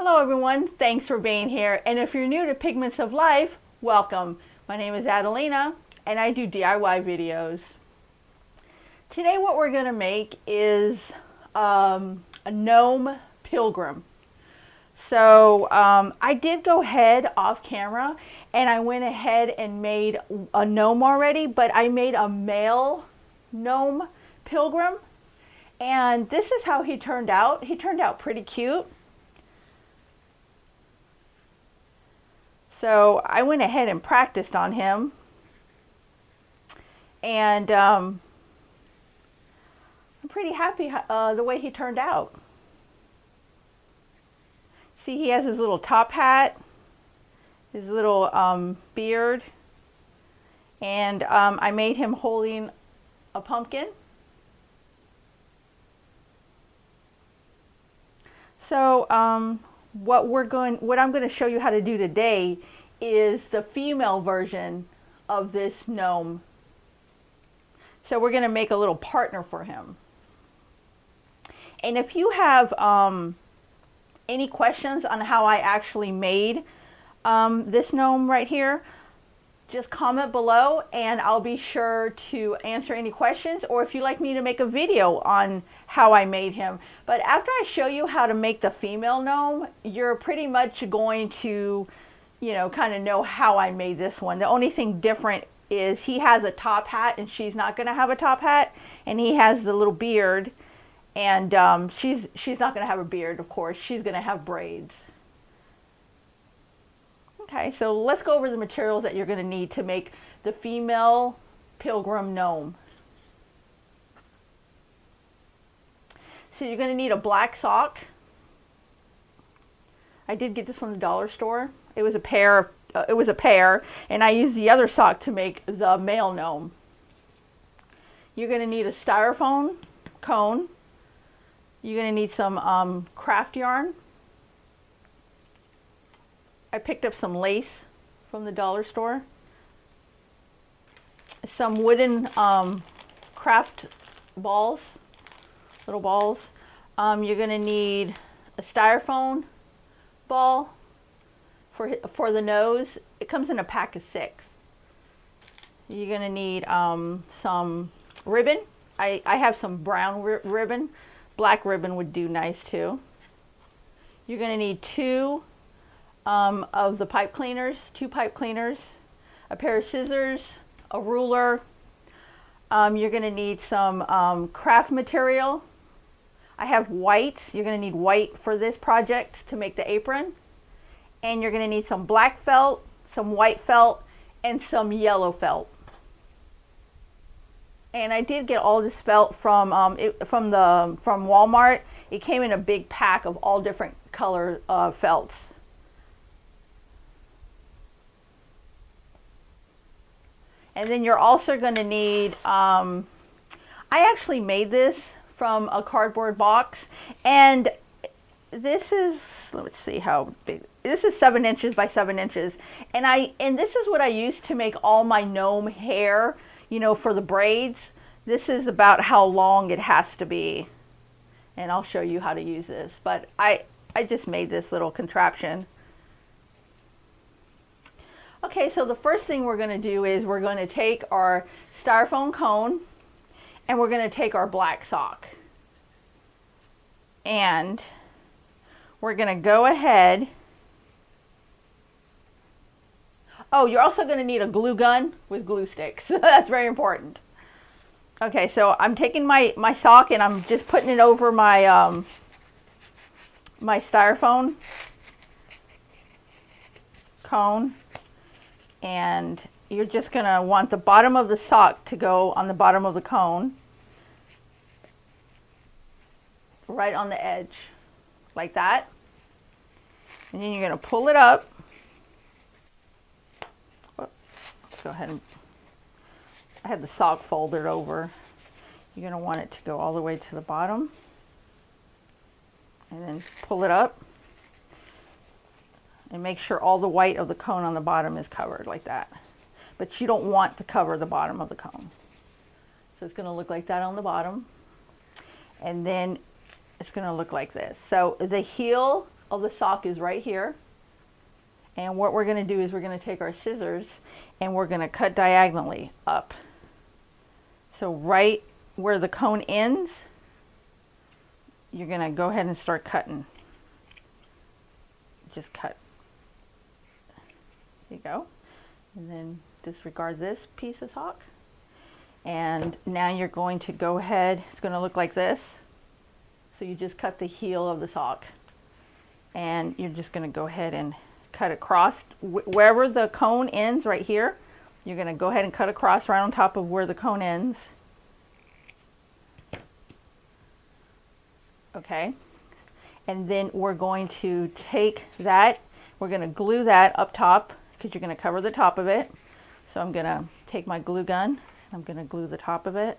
Hello everyone, thanks for being here. And if you're new to Pigments of Life, welcome. My name is Adelina and I do DIY videos. Today what we're going to make is a gnome pilgrim. So I did go ahead off camera and I went ahead and made a gnome already, but I made a male gnome pilgrim. And this is how he turned out. He turned out pretty cute. So I went ahead and practiced on him, and I'm pretty happy the way he turned out. See, he has his little top hat, his little beard, and I made him holding a pumpkin. So what I'm going to show you how to do today is the female version of this gnome. So we're going to make a little partner for him. And if you have any questions on how I actually made this gnome right here, just comment below and I'll be sure to answer any questions, or if you'd like me to make a video on how I made him. But after I show you how to make the female gnome, you're pretty much going to, kind of know how I made this one. The only thing different is he has a top hat and she's not going to have a top hat, and he has the little beard, and she's not going to have a beard, of course. She's going to have braids. Okay, so let's go over the materials that you're going to need to make the female pilgrim gnome. So you're going to need a black sock. I did get this from the dollar store. It was a pair. And I used the other sock to make the male gnome. You're going to need a styrofoam cone. You're going to need some craft yarn. I picked up some lace from the dollar store. Some wooden craft balls, little balls. You're going to need a styrofoam ball for the nose. It comes in a pack of 6. You're going to need some ribbon. I have some brown ribbon. Black ribbon would do nice too. You're going to need 2 of the pipe cleaners, 2 pipe cleaners, a pair of scissors, a ruler. You're going to need some craft material. I have white. You're going to need white for this project to make the apron. And you're going to need some black felt, some white felt, and some yellow felt. And I did get all this felt from Walmart. It came in a big pack of all different color felts. And then you're also going to need, I actually made this from a cardboard box, and this is, let's see how big, this is 7 inches by 7 inches, and this is what I used to make all my gnome hair, for the braids. This is about how long it has to be, and I'll show you how to use this, but I just made this little contraption. Okay, so the first thing we're going to do is we're going to take our styrofoam cone and we're going to take our black sock. And we're going to go ahead. Oh, you're also going to need a glue gun with glue sticks. That's very important. Okay, so I'm taking my sock and I'm just putting it over my my styrofoam cone. And you're just going to want the bottom of the sock to go on the bottom of the cone, right on the edge, like that. And then you're going to pull it up. Let's go ahead and, I had the sock folded over. You're going to want it to go all the way to the bottom. And then pull it up. And make sure all the white of the cone on the bottom is covered like that. But you don't want to cover the bottom of the cone. So it's going to look like that on the bottom. And then it's going to look like this. So the heel of the sock is right here. And what we're going to do is we're going to take our scissors and we're going to cut diagonally up. So right where the cone ends, you're going to go ahead and start cutting. Just cut. There you go. And then disregard this piece of sock. And now you're going to go ahead, it's going to look like this. So you just cut the heel of the sock. And you're just going to go ahead and cut across wherever the cone ends right here. You're going to go ahead and cut across right on top of where the cone ends. Okay. And then we're going to take that, we're going to glue that up top because you're going to cover the top of it. So I'm going to take my glue gun, I'm going to glue the top of it.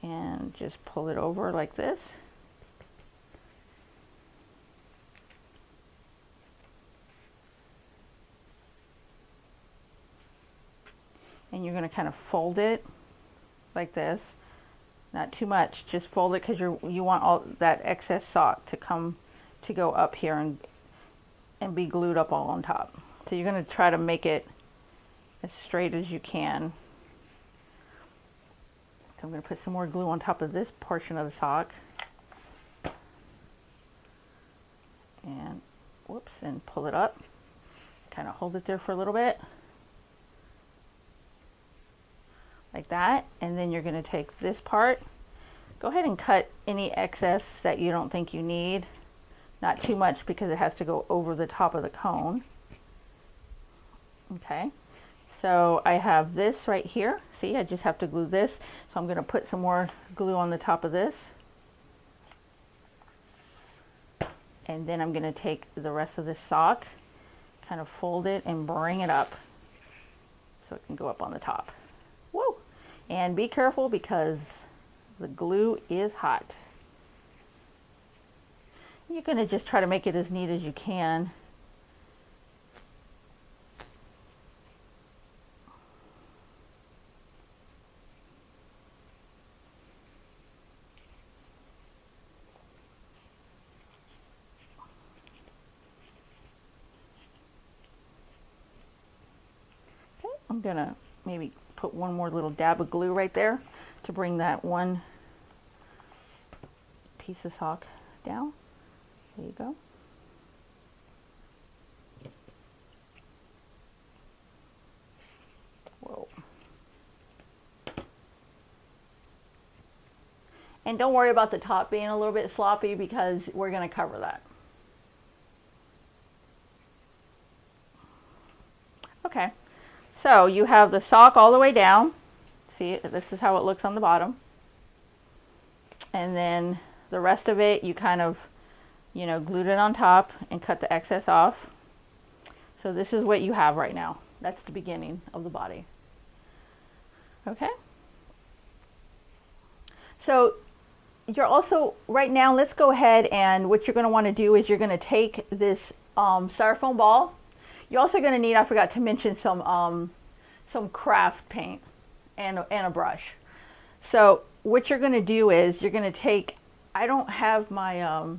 And just pull it over like this. And you're going to kind of fold it like this. Not too much, just fold it because you want all that excess sock to go up here and be glued up all on top. So you're going to try to make it as straight as you can. So I'm going to put some more glue on top of this portion of the sock. And whoops, and pull it up. Kind of hold it there for a little bit. Like that. And then you're going to take this part. Go ahead and cut any excess that you don't think you need. Not too much because it has to go over the top of the cone. Okay. So I have this right here. See, I just have to glue this. So I'm going to put some more glue on the top of this. And then I'm going to take the rest of this sock, kind of fold it and bring it up so it can go up on the top. Whoa! And be careful because the glue is hot. You're going to just try to make it as neat as you can. Okay, I'm going to maybe put one more little dab of glue right there to bring that one piece of sock down. There you go. Whoa. And don't worry about the top being a little bit sloppy because we're going to cover that. Okay. So you have the sock all the way down. See, this is how it looks on the bottom. And then the rest of it, you kind of, you know, glued it on top and cut the excess off. So this is what you have right now. That's the beginning of the body. Okay. So you're also, right now, let's go ahead and what you're going to want to do is you're going to take this styrofoam ball. You're also going to need, I forgot to mention, some craft paint and a brush. So what you're going to do is you're going to take, I don't have my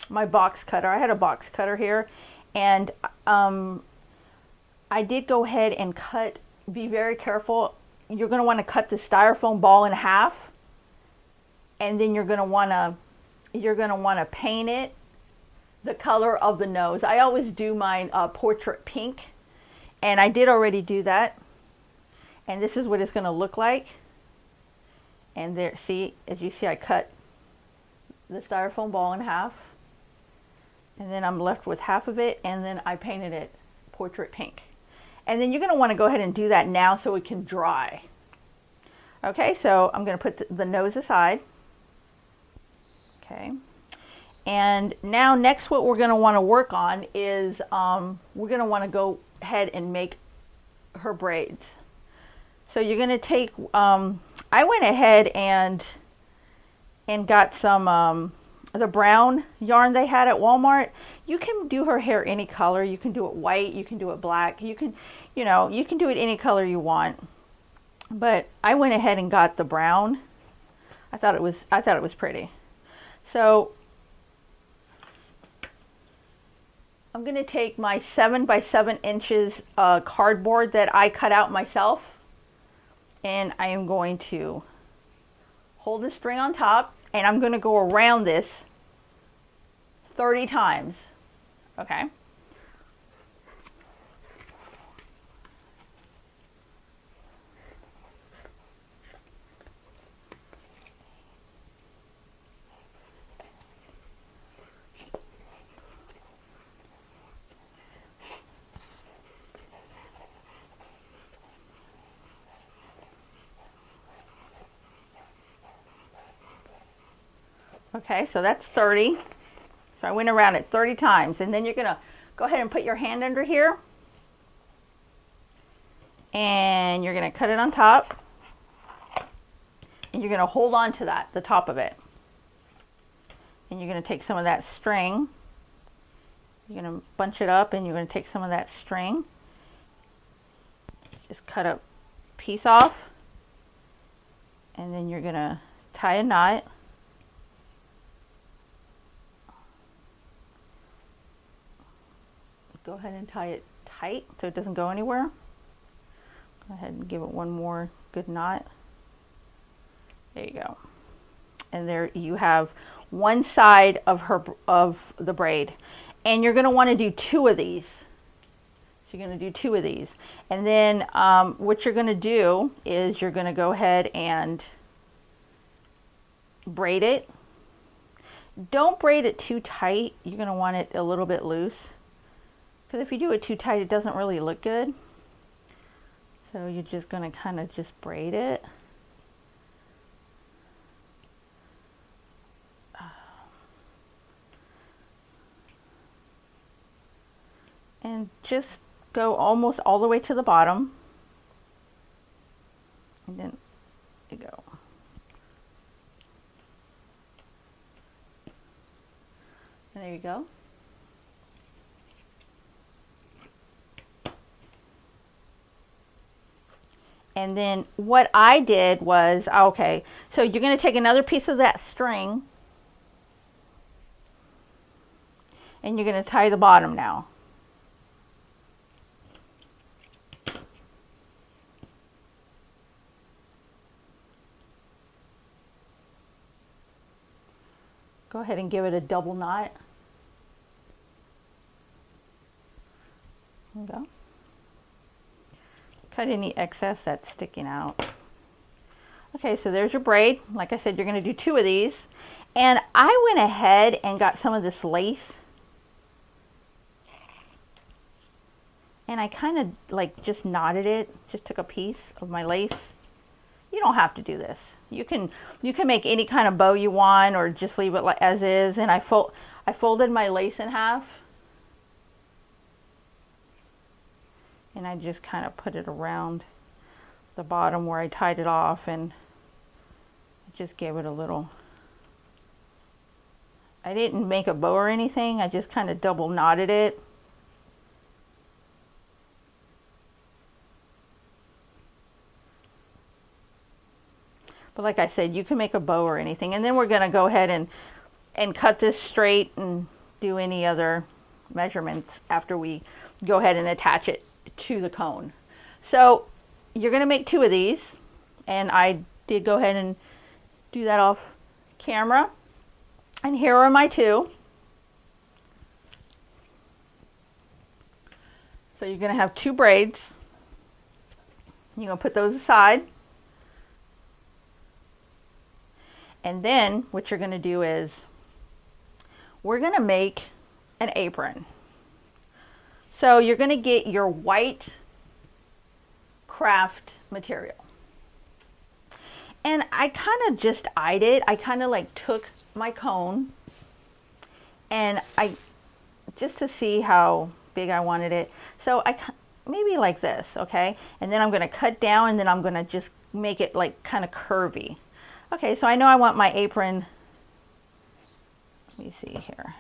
my box cutter. I had a box cutter here, and I did go ahead and cut. Be very careful. You're going to want to cut the styrofoam ball in half, and then you're going to want to paint it the color of the nose. I always do mine portrait pink, and I did already do that. And this is what it's going to look like. And there, see, as you see, I cut the styrofoam ball in half. And then I'm left with half of it, and then I painted it portrait pink. And then you're going to want to go ahead and do that now so it can dry. Okay, so I'm going to put the nose aside. Okay. And now next what we're going to want to work on is we're going to want to go ahead and make her braids. So you're going to take, I went ahead and got some the brown yarn they had at Walmart. You can do her hair any color. You can do it white, you can do it black, you can, you know, you can do it any color you want. But I went ahead and got the brown. I thought it was pretty. So I'm going to take my 7 by 7 inches cardboard that I cut out myself, and I am going to hold the string on top, and I'm going to go around this 30 times. Okay. Okay, so that's 30. So I went around it 30 times, and then you're going to go ahead and put your hand under here, and you're going to cut it on top, and you're going to hold on to that, the top of it. And you're going to take some of that string, you're going to bunch it up, and you're going to take some of that string, just cut a piece off, and then you're going to tie a knot. Go ahead and tie it tight so it doesn't go anywhere. Go ahead and give it one more good knot. There you go. And there you have one side of the braid. And you're going to want to do 2 of these. So you're going to do 2 of these. And then what you're going to do is you're going to go ahead and braid it. Don't braid it too tight. You're going to want it a little bit loose. Because if you do it too tight, it doesn't really look good. So you're just going to kind of just braid it. And just go almost all the way to the bottom. And then you go. And there you go. And then what I did was, okay, so you're going to take another piece of that string, and you're going to tie the bottom now. Go ahead and give it a double knot. There you go. Cut any excess that's sticking out. Okay, so there's your braid. Like I said, you're going to do 2 of these. And I went ahead and got some of this lace. And I kind of like just knotted it. Just took a piece of my lace. You don't have to do this. You can make any kind of bow you want, or just leave it like as is. And I folded my lace in half. And I just kind of put it around the bottom where I tied it off, and just gave it a little. I didn't make a bow or anything. I just kind of double knotted it. But like I said, you can make a bow or anything. And then we're going to go ahead and cut this straight and do any other measurements after we go ahead and attach it to the cone. So you're going to make 2 of these, and I did go ahead and do that off camera. And here are my 2. So you're going to have 2 braids. You're going to put those aside. And then what you're going to do is we're going to make an apron. So you're going to get your white craft material. And I kind of just eyed it. I kind of like took my cone, and I just to see how big I wanted it. So I maybe like this, okay? And then I'm going to cut down, and then I'm going to just make it like kind of curvy. Okay, so I know I want my apron. Let me see here.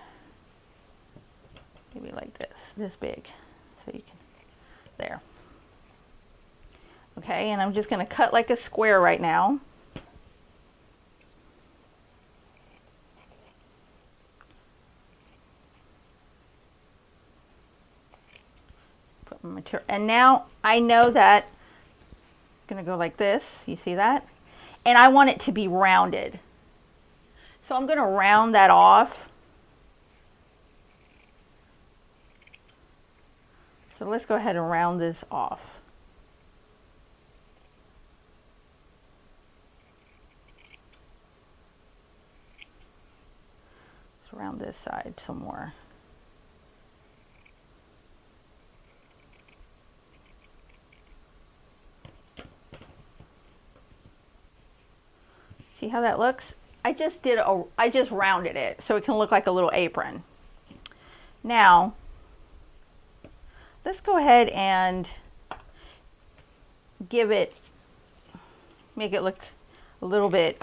Maybe like this big, so you can, there. Okay, and I'm just going to cut like a square right now. and now I know that it's going to go like this. You see that? And I want it to be rounded. So I'm going to round that off. So let's go ahead and round this off. Let's round this side some more. See how that looks? I just rounded it so it can look like a little apron. Now, let's go ahead and make it look a little bit,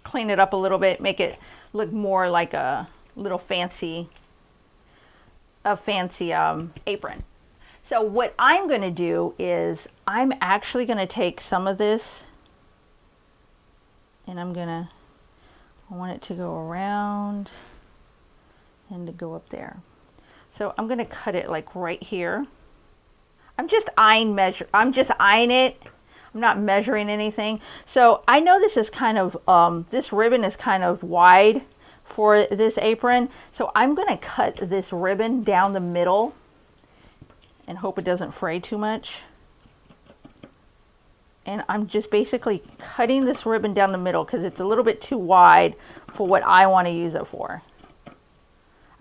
clean it up a little bit, make it look more like a little fancy apron. So what I'm going to do is I'm actually going to take some of this and I want it to go around and to go up there. So I'm going to cut it like right here. I'm just eyeing it. I'm not measuring anything. So I know this is kind of, this ribbon is kind of wide for this apron. So I'm going to cut this ribbon down the middle and hope it doesn't fray too much. And I'm just basically cutting this ribbon down the middle because it's a little bit too wide for what I want to use it for.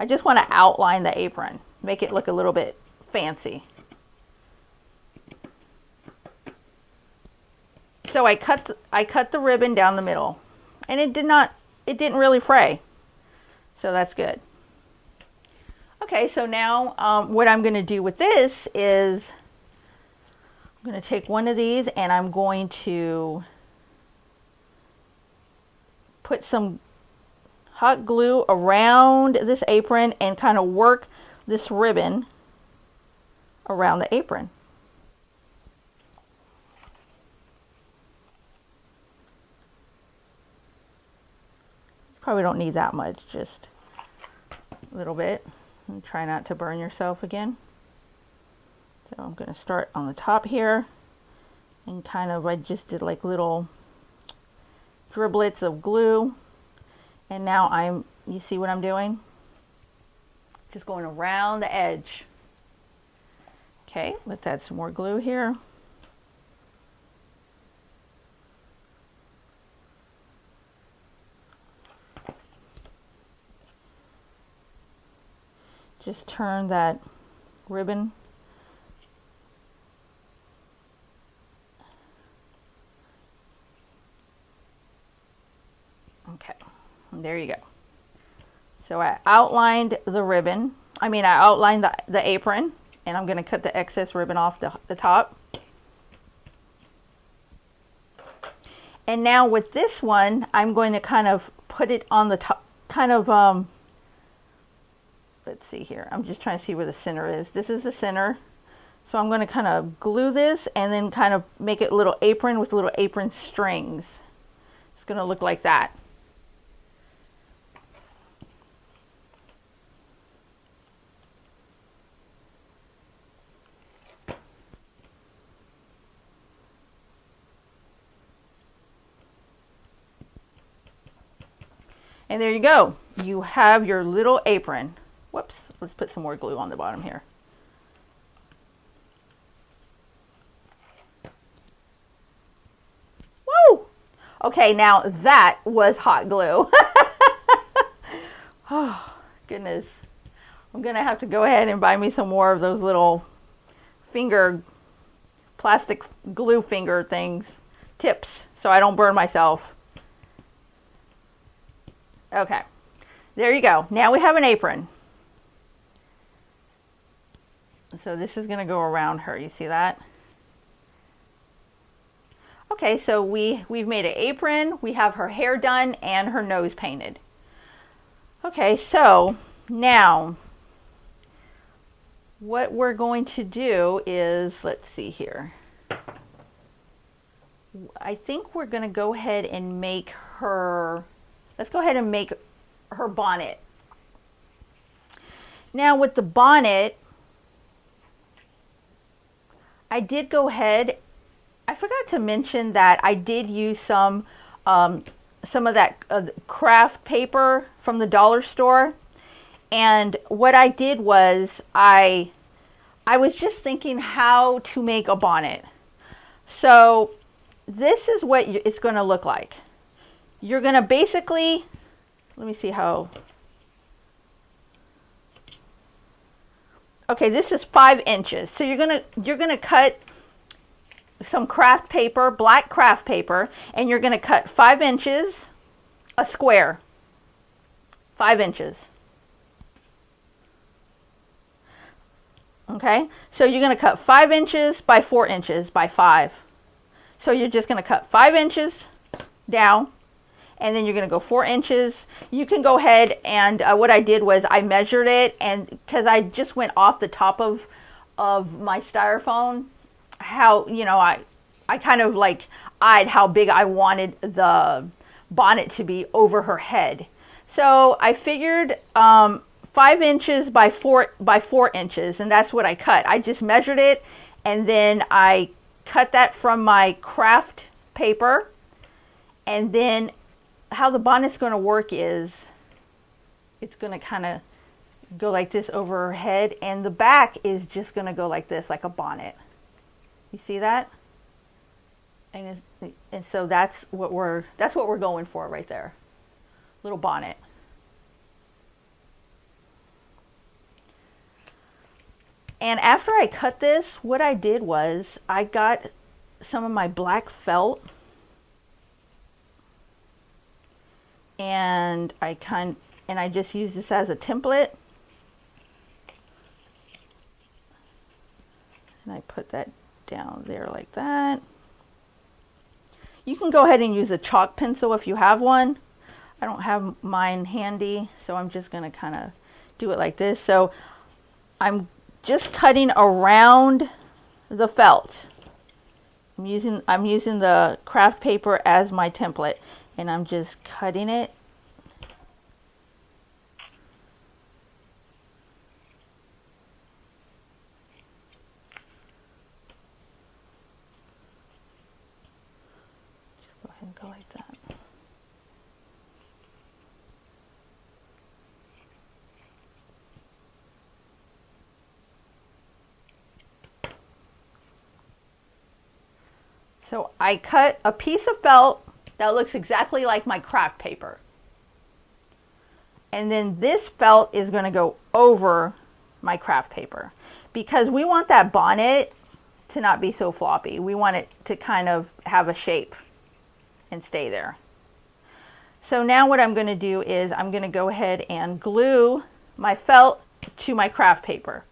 I just want to outline the apron, make it look a little bit fancy. So I cut the ribbon down the middle, and it didn't really fray. So that's good. Okay, so now what I'm going to do with this is I'm going to take one of these and I'm going to put some hot glue around this apron and kind of work this ribbon around the apron. Probably don't need that much, just a little bit. And try not to burn yourself again. So I'm going to start on the top here and kind of, I just did like little driblets of glue. And now you see what I'm doing? Just going around the edge. Okay, let's add some more glue here. Just turn that ribbon okay, and there you go. So I outlined the ribbon, I outlined the apron, and I'm going to cut the excess ribbon off the top. And now with this one, I'm going to kind of put it on the top, kind of let's see here. I'm just trying to see where the center is. This is the center. So I'm going to kind of glue this and then kind of make it a little apron with little apron strings. It's going to look like that. And there you go. You have your little apron. Whoops, let's put some more glue on the bottom here. Woo! Okay, now that was hot glue. Oh, goodness. I'm going to have to go ahead and buy me some more of those little plastic glue finger things, tips, so I don't burn myself. Okay, there you go. Now we have an apron. So this is going to go around her. You see that? Okay, so we've made an apron. We have her hair done and her nose painted. Okay, so now what we're going to do is, let's see here. I think we're going to go ahead and make her, let's go ahead and make her bonnet. Now with the bonnet, I did go ahead, I forgot to mention that I did use some of that craft paper from the dollar store. And what I did was I was just thinking how to make a bonnet. So this is what it's going to look like. You're going to basically, let me see how. Okay, this is 5 inches. So you're gonna cut some craft paper, black craft paper, and you're gonna cut 5 inches, a square, 5 inches. Okay, so you're gonna cut 5 inches by 4 inches by 5. So you're just gonna cut 5 inches down, and then you're going to go 4 inches. You can go ahead and what I did was I measured it, and because I just went off the top of my styrofoam, how, you know, I kind of like eyed how big I wanted the bonnet to be over her head. So I figured 5 inches by 4 inches, and that's what I cut. I just measured it, and then I cut that from my craft paper, and then how the bonnet's going to work is it's going to kind of go like this over her head, and the back is just going to go like this, like a bonnet. You see that? And so that's what we're going for right there. Little bonnet. And after I cut this, what I did was I got some of my black felt, and I just use this as a template, and I put that down there like that. You can go ahead and use a chalk pencil if you have one. I don't have mine handy, so I'm just going to kind of do it like this. So I'm just cutting around the felt. I'm using the craft paper as my template, and I'm just cutting it. Just go ahead and go like that. So I cut a piece of felt that looks exactly like my craft paper. And then this felt is going to go over my craft paper, because we want that bonnet to not be so floppy. We want it to kind of have a shape and stay there. So now what I'm going to do is I'm going to go ahead and glue my felt to my craft paper.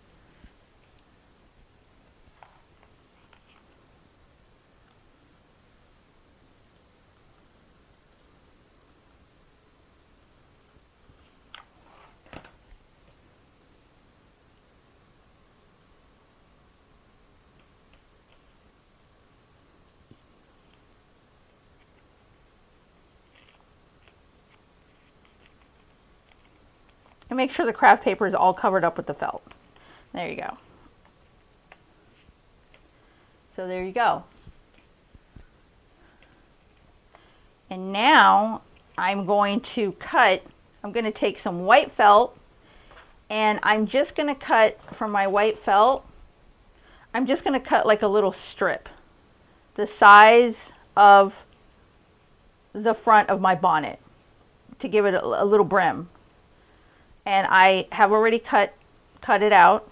And make sure the craft paper is all covered up with the felt. There you go. So there you go. And now I'm going to take some white felt, and I'm just going to cut from my white felt, I'm just going to cut like a little strip, the size of the front of my bonnet, to give it a little brim. And I have already cut it out.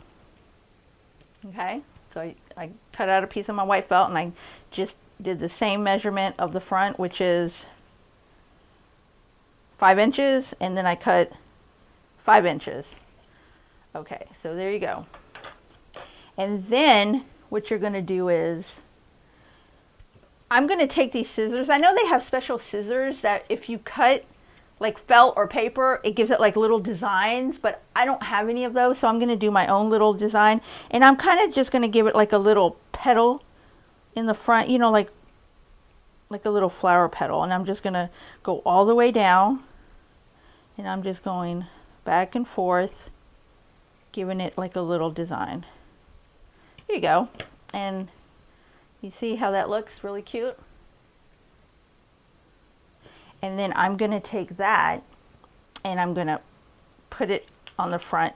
Okay, so I cut out a piece of my white felt, and I just did the same measurement of the front, which is 5 inches, and then I cut 5 inches. Okay, so there you go. And then what you're going to do is I'm going to take these scissors. I know they have special scissors that if you cut like felt or paper, it gives it like little designs, but I don't have any of those, so I'm going to do my own little design. And I'm kind of just going to give it like a little petal in the front, you know, like a little flower petal. And I'm just going to go all the way down, and I'm just going back and forth, giving it like a little design. Here you go. And You see how that looks really cute? And then I'm going to take that and I'm going to put it on the front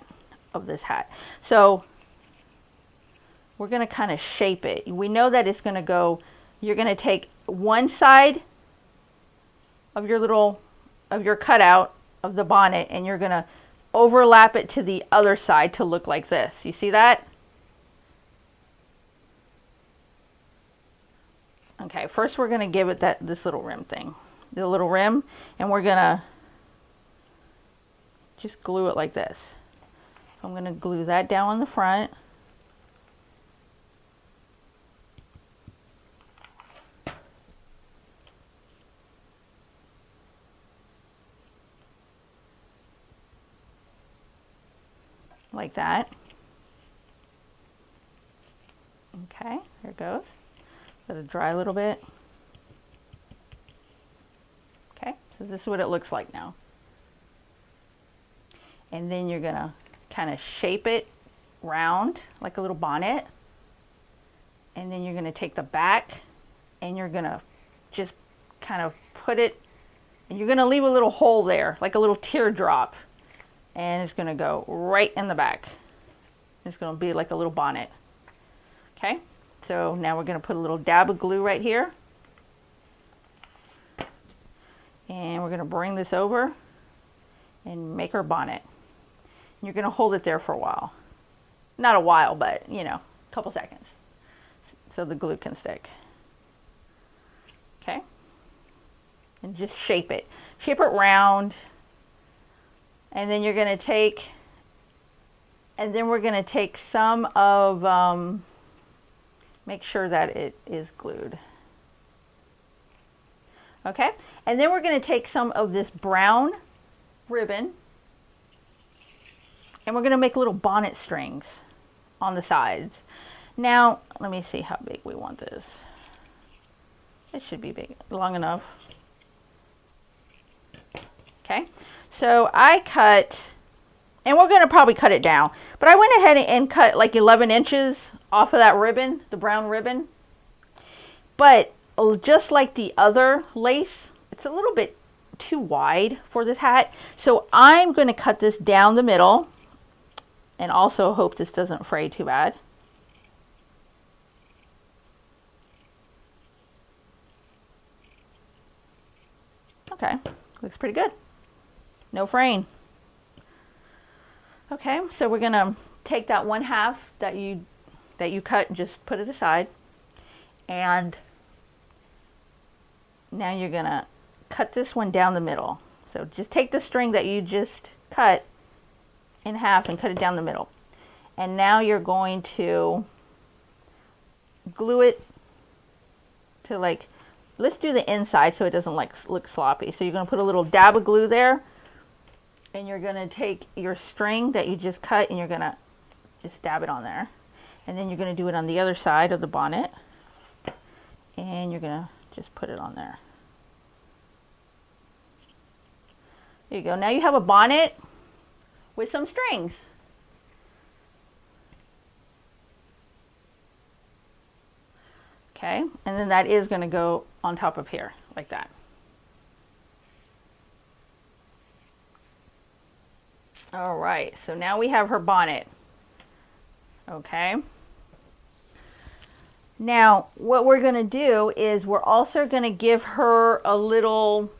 of this hat. So we're going to kind of shape it. We know that it's going to go, you're going to take one side of your cutout of the bonnet and you're going to overlap it to the other side to look like this. You see that? Okay, first we're going to give it this little rim thing. The little rim, and we're going to just glue it like this. I'm going to glue that down on the front. Like that. Okay, there it goes. Let it dry a little bit. Okay, so this is what it looks like now. And then you're going to kind of shape it round like a little bonnet. And then you're going to take the back and you're going to just kind of put it, and you're going to leave a little hole there, like a little teardrop. And it's going to go right in the back. It's going to be like a little bonnet. Okay, so now we're going to put a little dab of glue right here. And we're going to bring this over and make our bonnet. And you're going to hold it there for a while. Not a while, but, you know, a couple seconds. So the glue can stick. Okay. And just shape it. Shape it round. And then you're going to take, and then we're going to take some of, make sure that it is glued. Okay, and then we're going to take some of this brown ribbon, and we're going to make little bonnet strings on the sides. Now, let me see how big we want this. It should be big, long enough. Okay, so I cut, and we're going to probably cut it down, but I went ahead and cut like 11 inches off of that ribbon, the brown ribbon. But just like the other lace, it's a little bit too wide for this hat. So I'm going to cut this down the middle, and also hope this doesn't fray too bad. Okay, looks pretty good. No fraying. Okay, so we're going to take that one half that you cut and just put it aside. And now you're going to cut this one down the middle. So just take the string that you just cut in half and cut it down the middle. And now you're going to glue it to, like, let's do the inside so it doesn't like look sloppy. So you're going to put a little dab of glue there. And you're going to take your string that you just cut and you're going to just dab it on there. And then you're going to do it on the other side of the bonnet. And you're going to just put it on there. There you go. Now you have a bonnet with some strings. Okay, and then that is going to go on top of here, like that. All right, so now we have her bonnet. Okay. Now, what we're going to do is we're also going to give her a little,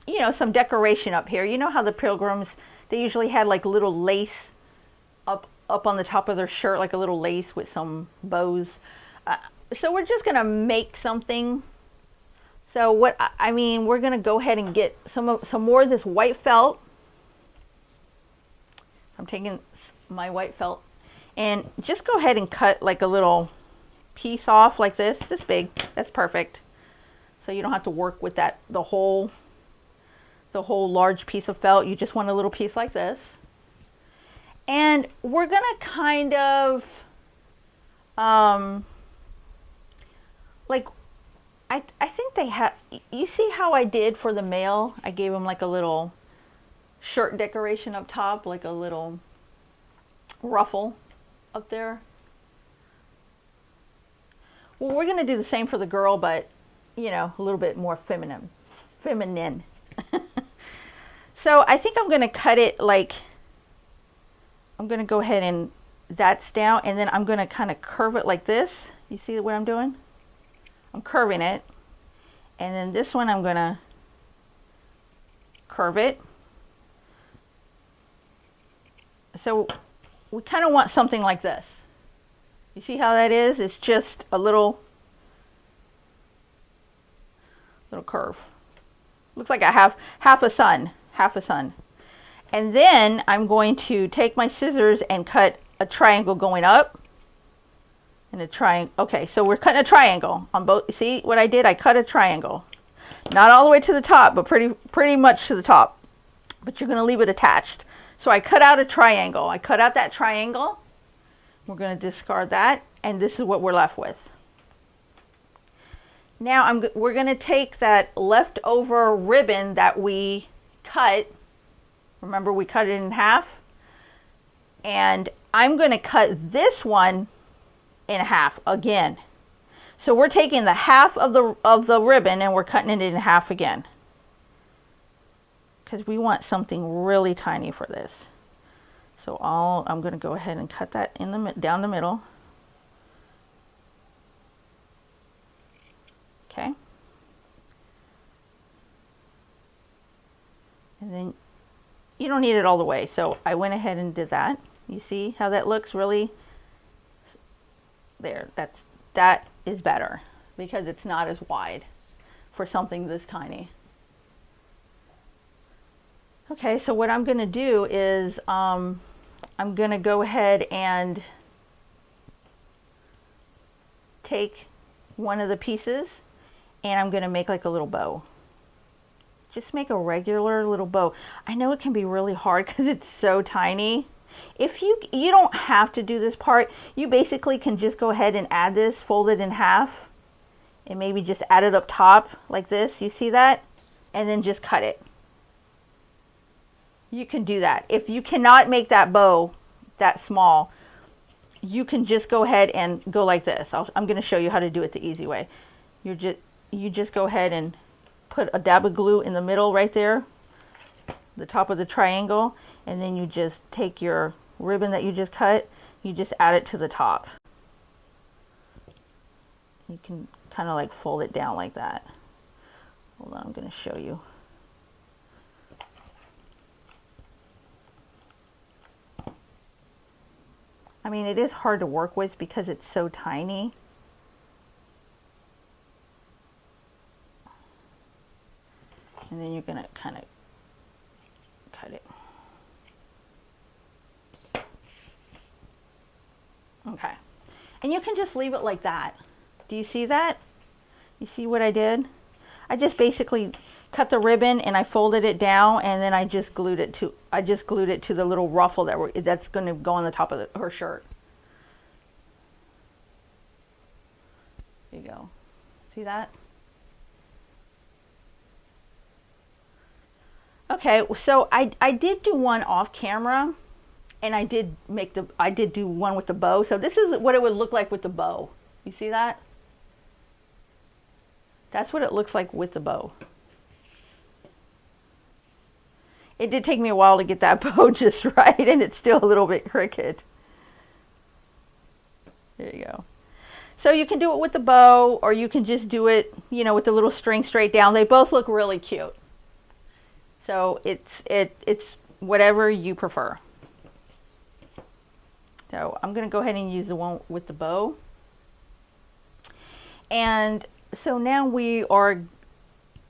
you know, some decoration up here. You know how the Pilgrims, they usually had like little lace up on the top of their shirt, like a little lace with some bows. So we're just going to make something. So what I mean, we're going to go ahead and get some more of this white felt. I'm taking my white felt and just go ahead and cut like a little piece off like this big. That's perfect. So you don't have to work with that the whole large piece of felt. You just want a little piece like this. And we're gonna kind of like I think they have, you see how I did for the male? I gave him like a little shirt decoration up top, like a little ruffle up there. Well, we're going to do the same for the girl, but, you know, a little bit more feminine. So I think I'm going to cut it like, I'm going to go ahead and that's down, and then I'm going to kind of curve it like this. You see what I'm doing? I'm curving it, and then this one I'm going to curve it. So we kind of want something like this. You see how that is? It's just a little curve. Looks like I have half a sun. And then I'm going to take my scissors and cut a triangle going up. And a triangle. Okay, so we're cutting a triangle on both. See what I did? I cut a triangle. Not all the way to the top, but pretty much to the top. But you're going to leave it attached. So I cut out a triangle. I cut out that triangle. We're going to discard that, and this is what we're left with. Now we're going to take that leftover ribbon that we cut. Remember, we cut it in half. And I'm going to cut this one in half again. So we're taking the half of the ribbon and we're cutting it in half again. Because we want something really tiny for this. So I'm going to go ahead and cut that down the middle. Okay. And then you don't need it all the way, so I went ahead and did that. You see how that looks really? There, that is better because it's not as wide for something this tiny. Okay, so what I'm going to do is I'm going to go ahead and take one of the pieces and I'm going to make like a little bow. Just make a regular little bow. I know it can be really hard because it's so tiny. If you don't have to do this part, you basically can just go ahead and add this, fold it in half, and maybe just add it up top like this. You see that? And then just cut it. You can do that. If you cannot make that bow that small, you can just go ahead and go like this. I'm going to show you how to do it the easy way. You just go ahead and put a dab of glue in the middle right there, the top of the triangle, and then you just take your ribbon that you just cut, you just add it to the top. You can kind of like fold it down like that. Hold on, I'm going to show you. I mean, it is hard to work with because it's so tiny. And then you're going to kind of cut it. Okay. And you can just leave it like that. Do you see that? You see what I did? I just basically cut the ribbon and I folded it down, and then I just glued it to the little ruffle that's going to go on the top of her shirt. There you go. See that? Okay, so I did do one off camera, and I did do one with the bow. So this is what it would look like with the bow. You see that? That's what it looks like with the bow. It did take me a while to get that bow just right, and it's still a little bit crooked. There you go. So you can do it with the bow, or you can just do it, you know, with the little string straight down. They both look really cute. So it's whatever you prefer. So I'm going to go ahead and use the one with the bow. And so now we are,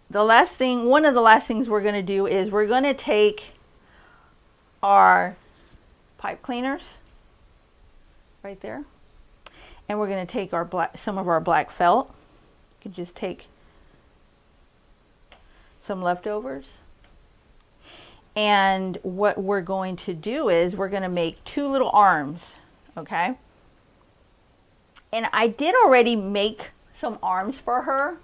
one of the last things we're going to do is we're going to take our pipe cleaners right there. And we're going to take some of our black felt. You can just take some leftovers. And what we're going to do is we're going to make two little arms, okay? And I did already make some arms for her,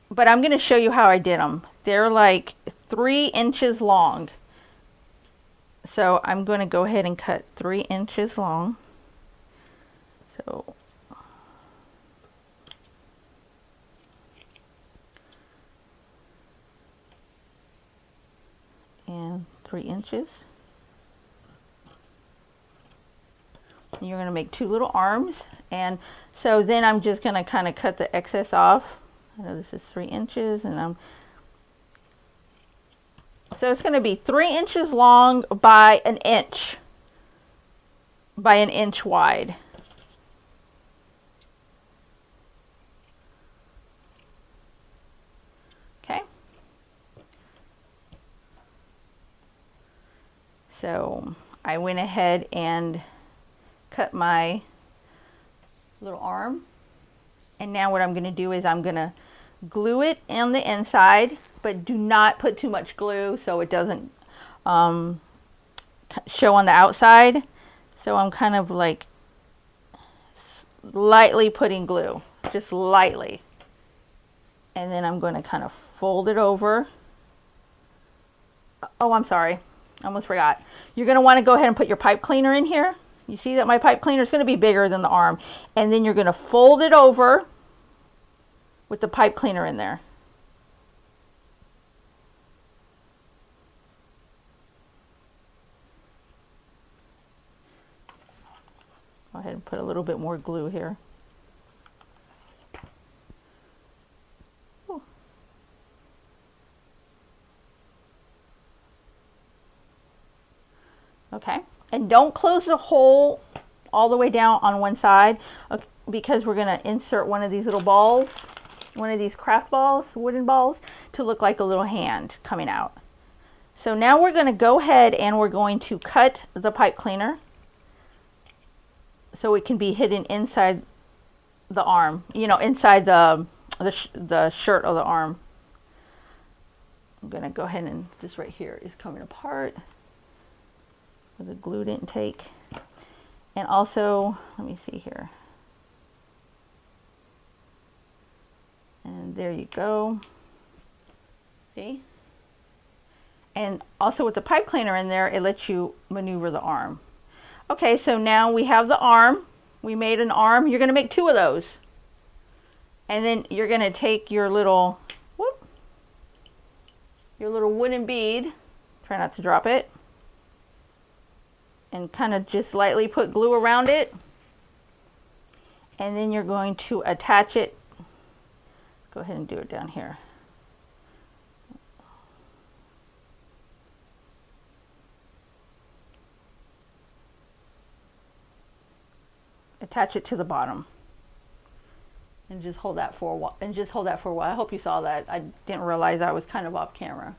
but I'm going to show you how I did them. They're like 3 inches long. So I'm going to go ahead and cut 3 inches long. So 3 inches. And you're going to make 2 little arms, and so then I'm just going to kind of cut the excess off. I know this is 3 inches, and so it's going to be 3 inches long by an inch wide. Okay. So I went ahead and cut my little arm, and now what I'm going to do is I'm going to glue it on the inside, but do not put too much glue so it doesn't show on the outside. So I'm kind of like lightly putting glue, just lightly, and then I'm going to kind of fold it over. Oh, I'm sorry, I almost forgot. You're going to want to go ahead and put your pipe cleaner in here. You see that my pipe cleaner is going to be bigger than the arm, and then you're going to fold it over with the pipe cleaner in there. Go ahead and put a little bit more glue here. Ooh. Okay, and don't close the hole all the way down on one side, because we're going to insert one of these little balls, one of these craft balls, wooden balls, to look like a little hand coming out. So now we're going to go ahead and we're going to cut the pipe cleaner so it can be hidden inside the arm, you know, inside the shirt of the arm. I'm going to go ahead and this right here is coming apart where the glue didn't take. And also, let me see here. And there you go. See? And also with the pipe cleaner in there, it lets you maneuver the arm. Okay, so now we have the arm. We made an arm. You're going to make 2 of those. And then you're going to take your little wooden bead. Try not to drop it. And kind of just lightly put glue around it. And then you're going to attach it. Go ahead and do it down here. Attach it to the bottom. And just hold that for a while. I hope you saw that. I didn't realize I was kind of off camera.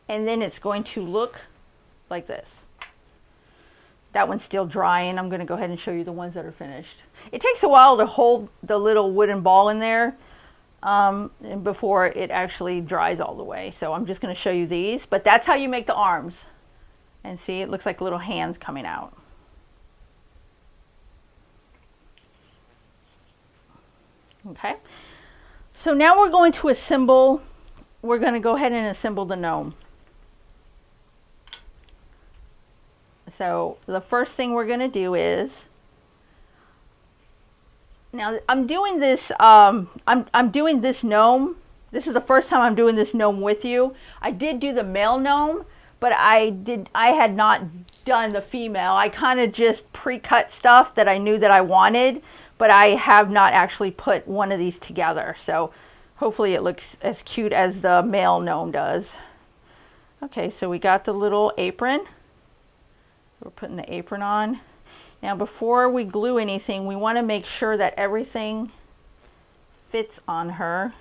And then it's going to look like this. That one's still drying. I'm going to go ahead and show you the ones that are finished. It takes a while to hold the little wooden ball in there before it actually dries all the way. So I'm just going to show you these. But that's how you make the arms. And see, it looks like little hands coming out. Okay. So now we're going to assemble. We're going to go ahead and assemble the gnome. So the first thing we're going to do is, now I'm doing this. I'm doing this gnome. This is the first time I'm doing this gnome with you. I did do the male gnome, but I had not done the female. I kind of just pre-cut stuff that I knew that I wanted, but I have not actually put one of these together. So hopefully it looks as cute as the male gnome does. Okay, so we got the little apron. We're putting the apron on. Now before we glue anything, we want to make sure that everything fits on her.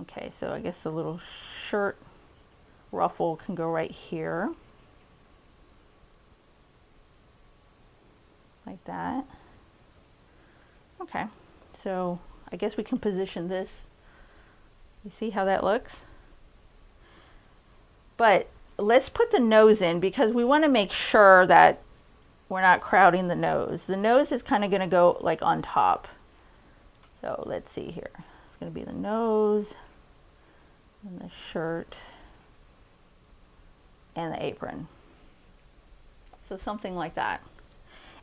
Okay, so I guess the little shirt ruffle can go right here. Like that. Okay, so I guess we can position this. You see how that looks? But let's put the nose in, because we want to make sure that we're not crowding the nose. The nose is kind of going to go like on top. So let's see here. It's going to be the nose and the shirt and the apron. So something like that.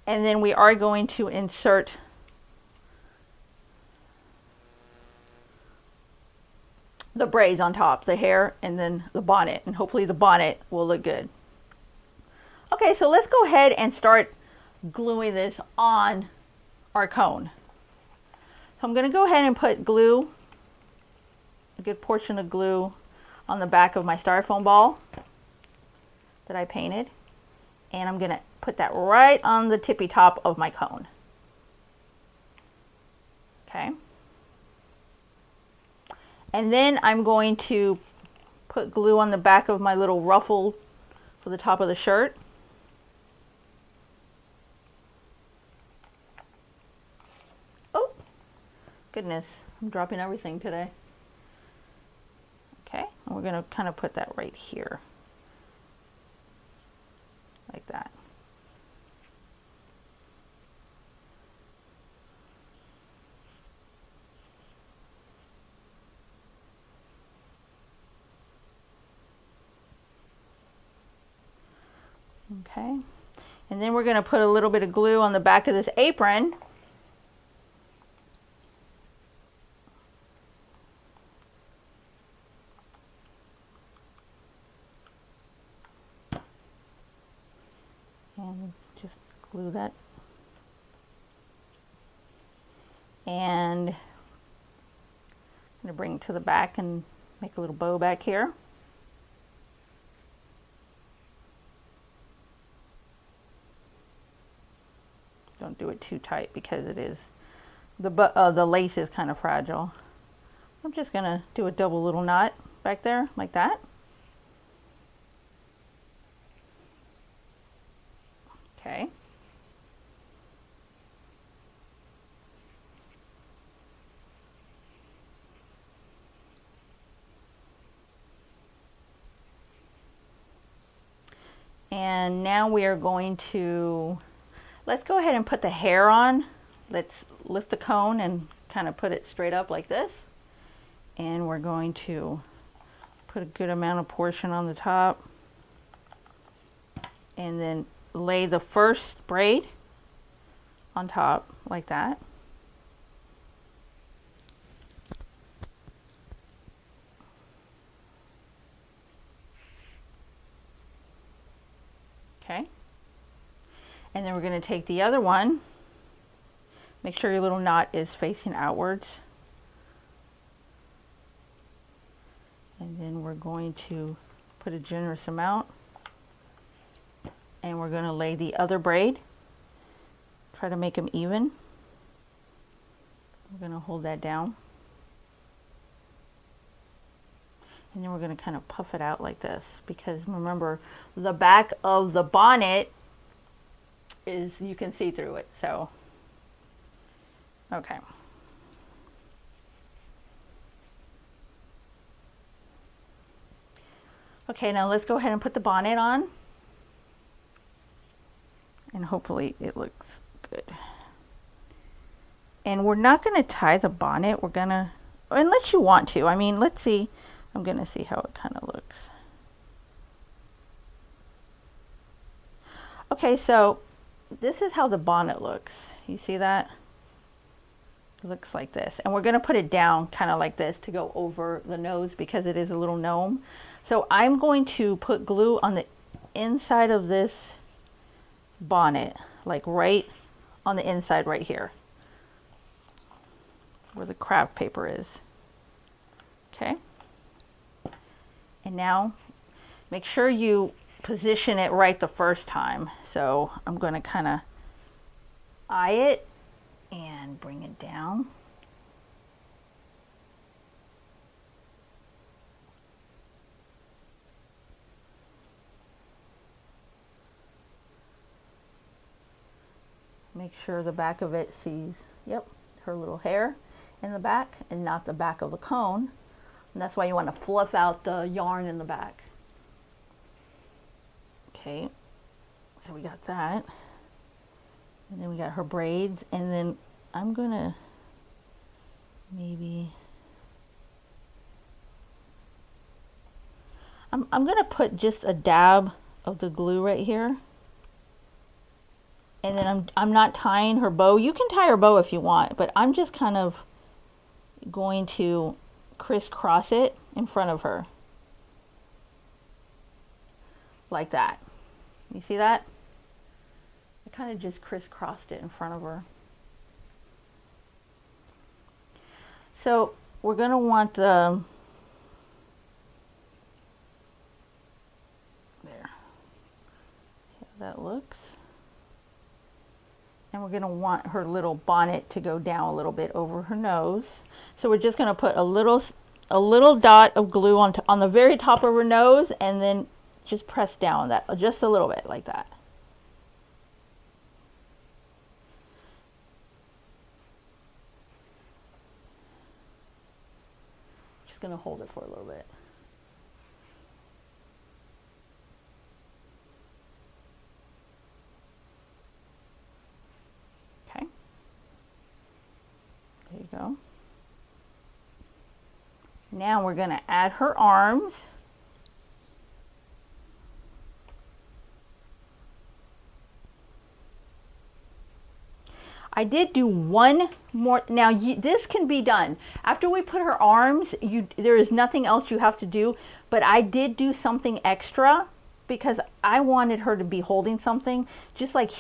And then we are going to insert the braids on top, the hair, and then the bonnet, and hopefully the bonnet will look good. Okay, so let's go ahead and start gluing this on our cone. So I'm going to go ahead and put glue, a good portion of glue, on the back of my styrofoam ball that I painted, and I'm going to put that right on the tippy top of my cone. Okay. And then I'm going to put glue on the back of my little ruffle for the top of the shirt. Oh, goodness, I'm dropping everything today. Okay, and we're going to kind of put that right here, like that. Okay, and then we're going to put a little bit of glue on the back of this apron. And just glue that. And I'm going to bring it to the back and make a little bow back here. Don't do it too tight because it is, the lace is kind of fragile. I'm just going to do a double little knot back there like that. Okay. And now we are going to, let's go ahead and put the hair on. Let's lift the cone and kind of put it straight up like this. And we're going to put a good amount of portion on the top. And then lay the first braid on top like that. Okay. And then we're going to take the other one. Make sure your little knot is facing outwards. And then we're going to put a generous amount. And we're going to lay the other braid. Try to make them even. We're going to hold that down. And then we're going to kind of puff it out like this, because remember, the back of the bonnet is, you can see through it. So, okay. Okay, now let's go ahead and put the bonnet on. And hopefully it looks good. And we're not going to tie the bonnet. We're going to, unless you want to. I mean, let's see. I'm going to see how it kind of looks. Okay, so this is how the bonnet looks. You see that? It looks like this. And we're going to put it down kind of like this to go over the nose because it is a little gnome. So I'm going to put glue on the inside of this bonnet, like right on the inside right here, where the craft paper is. Okay. And now make sure you position it right the first time. So I'm going to kind of eye it and bring it down. Make sure the back of it sees, yep, her little hair in the back and not the back of the cone. And that's why you want to fluff out the yarn in the back. Okay, so we got that. And then we got her braids. And then I'm going to maybe, I'm going to put just a dab of the glue right here. And then I'm not tying her bow. You can tie her bow if you want, but I'm just kind of going to crisscross it in front of her. Like that. You see that? I kind of just crisscrossed it in front of her. So we're going to want the, there, see how that looks. And we're going to want her little bonnet to go down a little bit over her nose. So we're just going to put a little dot of glue on the very top of her nose, and then just press down that just a little bit like that. Just going to hold it for a little bit. Okay. There you go. Now we're going to add her arms. I did do one more. Now this can be done after we put her arms. There is nothing else you have to do, but I did do something extra because I wanted her to be holding something, just like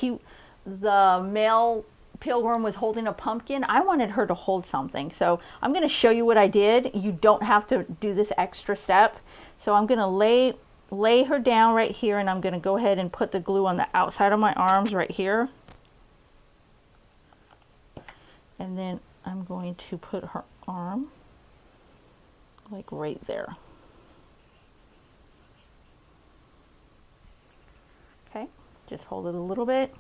the male pilgrim was holding a pumpkin. I wanted her to hold something, so I'm going to show you what I did. You don't have to do this extra step. So I'm going to lay her down right here, and I'm going to go ahead and put the glue on the outside of my arms right here. And then I'm going to put her arm like right there. Okay, just hold it a little bit.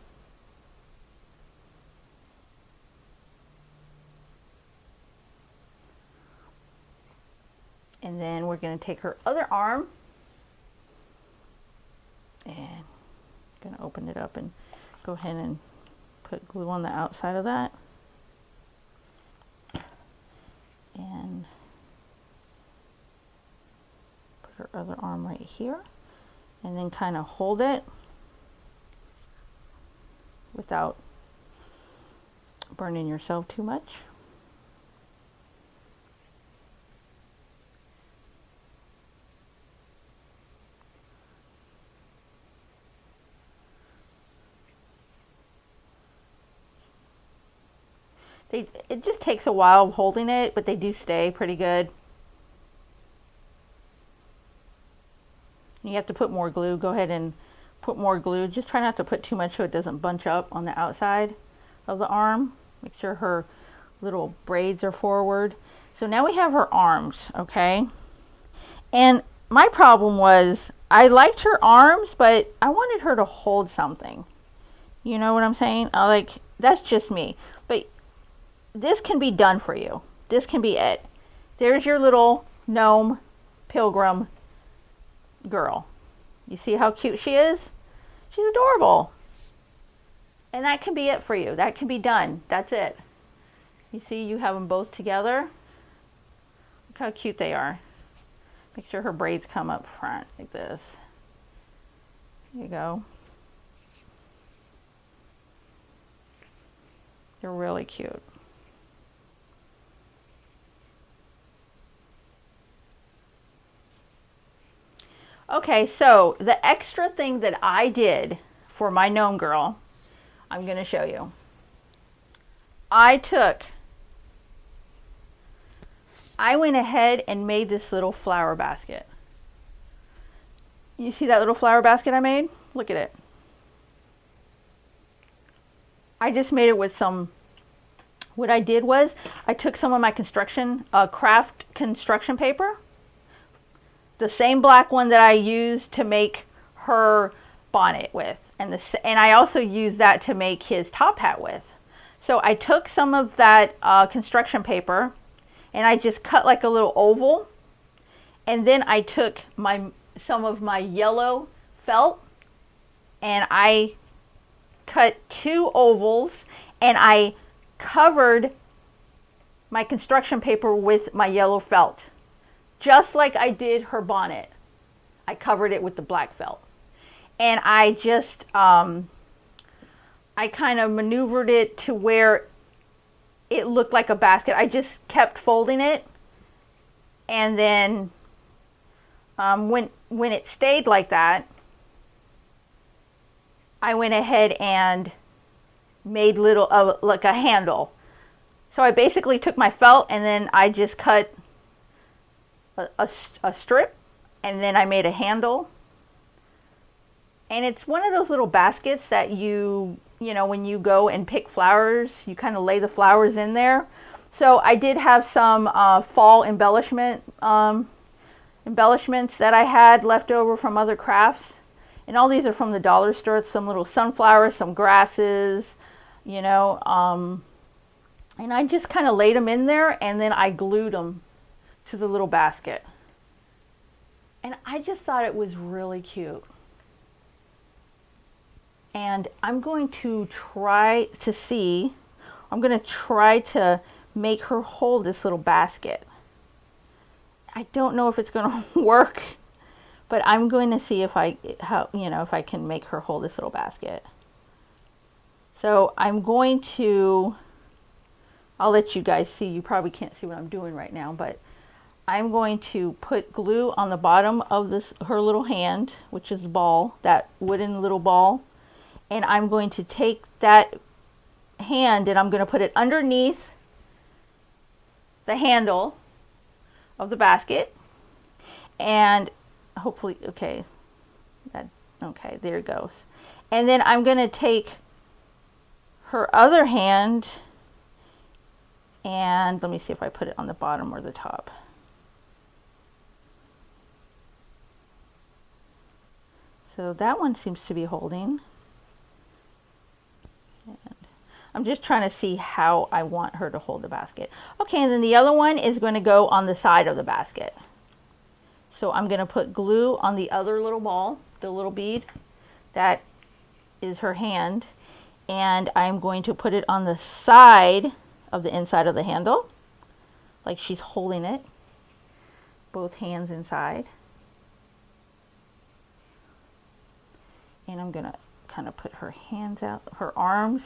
And then we're going to take her other arm and going to open it up and go ahead and put glue on the outside of that. And put her other arm right here, and then kind of hold it without burning yourself too much. It just takes a while holding it, but they do stay pretty good. You have to put more glue. Go ahead and put more glue. Just try not to put too much so it doesn't bunch up on the outside of the arm. Make sure her little braids are forward. So now we have her arms, okay? And my problem was I liked her arms, but I wanted her to hold something. You know what I'm saying? That's just me. But this can be done for you. This can be it. There's your little gnome pilgrim girl. You see how cute she is? She's adorable. And that can be it for you. That can be done. That's it. You see, you have them both together. Look how cute they are. Make sure her braids come up front like this. There you go. They're really cute. Okay, so the extra thing that I did for my gnome girl, I'm going to show you. I went ahead and made this little flower basket. You see that little flower basket I made? Look at it. I just made it with what I did was I took some of my craft construction paper, the same black one that I used to make her bonnet with, and I also used that to make his top hat with. So I took some of that construction paper and I just cut like a little oval, and then I took some of my yellow felt and I cut 2 ovals, and I covered my construction paper with my yellow felt. Just like I did her bonnet, I covered it with the black felt. And I just, I kind of maneuvered it to where it looked like a basket. I just kept folding it And then when it stayed like that, I went ahead and made little like a handle. So I basically took my felt and then I just cut a strip, and then I made a handle. And it's one of those little baskets that you know, when you go and pick flowers, you kind of lay the flowers in there. So I did have some fall embellishments that I had left over from other crafts. And all these are from the dollar store. Some little sunflowers, some grasses, you know. And I just kind of laid them in there, and then I glued them to the little basket. And I just thought it was really cute. And I'm going to try to make her hold this little basket. I don't know if it's going to work, but I'm going to see if if I can make her hold this little basket. So I'll let you guys see. You probably can't see what I'm doing right now, but I'm going to put glue on the bottom of her little hand, which is the ball, that wooden little ball. And I'm going to take that hand and I'm going to put it underneath the handle of the basket. And hopefully, okay, there it goes. And then I'm going to take her other hand, and let me see if I put it on the bottom or the top. So that one seems to be holding. And I'm just trying to see how I want her to hold the basket. Okay, and then the other one is going to go on the side of the basket. So I'm going to put glue on the other little ball, the little bead. That is her hand. And I'm going to put it on the side of the inside of the handle, like she's holding it, both hands inside. And I'm going to kind of put her hands out, her arms,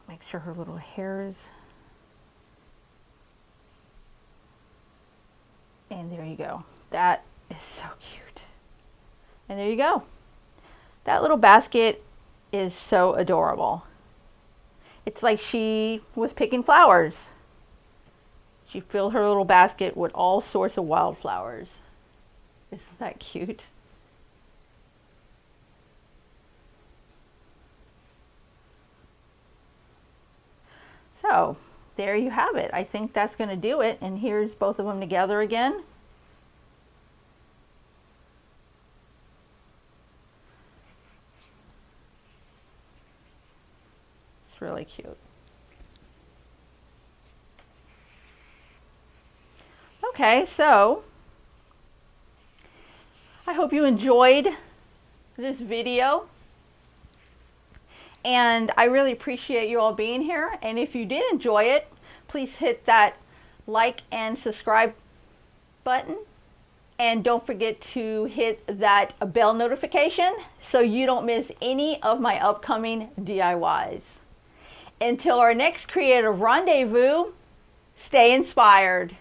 make sure her little hairs, and there you go. That is so cute. And there you go. That little basket is so adorable. It's like she was picking flowers. She filled her little basket with all sorts of wildflowers. Isn't that cute? So there you have it. I think that's going to do it. And here's both of them together again. It's really cute. Okay, so I hope you enjoyed this video. And I really appreciate you all being here. And if you did enjoy it, please hit that like and subscribe button. And don't forget to hit that bell notification so you don't miss any of my upcoming DIYs. Until our next creative rendezvous, stay inspired.